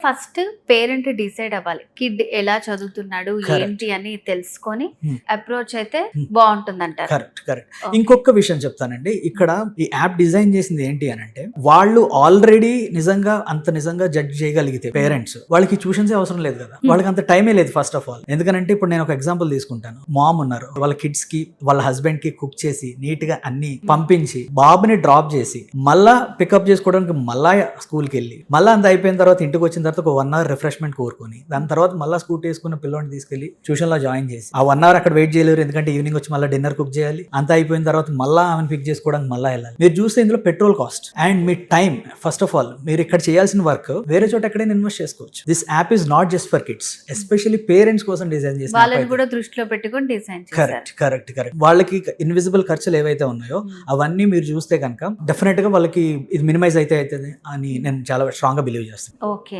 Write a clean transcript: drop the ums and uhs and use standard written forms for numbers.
First parent decide అవ్వాలి. Kid ఎలా చదువుతున్నాడు, Correct. ఏంటి అని తెలుసుకొని Hmm. అప్రోచ్ అయితే Hmm. బాగుంటుందంటారు. కరెక్ట్. Okay. ఇంకొక విషయం చెప్తానండి. ఇక్కడ ఈ యాప్ డిజైన్ చేసింది ఏంటి అని అంటే, వాళ్ళు ఆల్రెడీ నిజంగా జడ్జ్ చేయగలిగితే పేరెంట్స్ వాళ్ళకి ట్యూషన్స్ అవసరం లేదు కదా, వాళ్ళకి అంత టైమే లేదు ఫస్ట్ ఆఫ్ ఆల్. ఎందుకంటే ఇప్పుడు నేను ఒక ఎగ్జాంపుల్ తీసుకుంటాను. మామ్ ఉన్నారు, వాళ్ళ కిడ్స్ కి వాళ్ళ హస్బెండ్ కి కుక్ చేసి నీట్ గా అన్ని పంపించి బాబుని డ్రాప్ చేసి మళ్ళా పికప్ చేసుకోవడానికి మళ్ళా స్కూల్కి వెళ్ళి మళ్ళీ అంత అయిపోయిన తర్వాత ఇంటికి వచ్చిన తర్వాత ఒక 1 hour రిఫ్రెష్మెంట్ కోరుకొని దాని తర్వాత మళ్ళీ స్కూటీ వేసుకున్న పిల్లోని తీసుకెళ్లి ట్యూషన్ లో జాయిన్ చేసి ఆ 1 hour అక్కడ వెయిట్ చేయలేరు, ఎందుకంటే ఈవినింగ్ వచ్చి మళ్ళీ డిన్నర్ కుక్ చేయాలి. అంతా అయిపోయిన తర్వాత మళ్ళీ ఆమెను పిక్ చేసుకోవడానికి మళ్ళీ వెళ్ళాలి. మీరు చూస్తే ఇందులో petrol cost and me time. First of all మీరు ఇక్కడ చేయాల్సిన వర్క్ వేరే చోట ఎక్కడైనా ఇన్వెస్ట్ చేసుకోవచ్చు. This app is not just for kids, especially parents కోసం డిజైన్ చేసిన వాళ్ళని కూడా దృష్టిలో పెట్టుకొని డిజైన్ చేశారు. కరెక్ట్. వాళ్ళకి ఇన్విజిబుల్ ఖర్చులు ఏవైతే ఉన్నాయో అవన్నీ మీరు చూస్తే కనుక డెఫినెట్ గా వాళ్ళకి ఇది మినిమైజ్ అయితే అవుతుంది అని నేను చాలా స్ట్రాంగ్ గా బిలీవ్ చేస్తాను. ఓకే.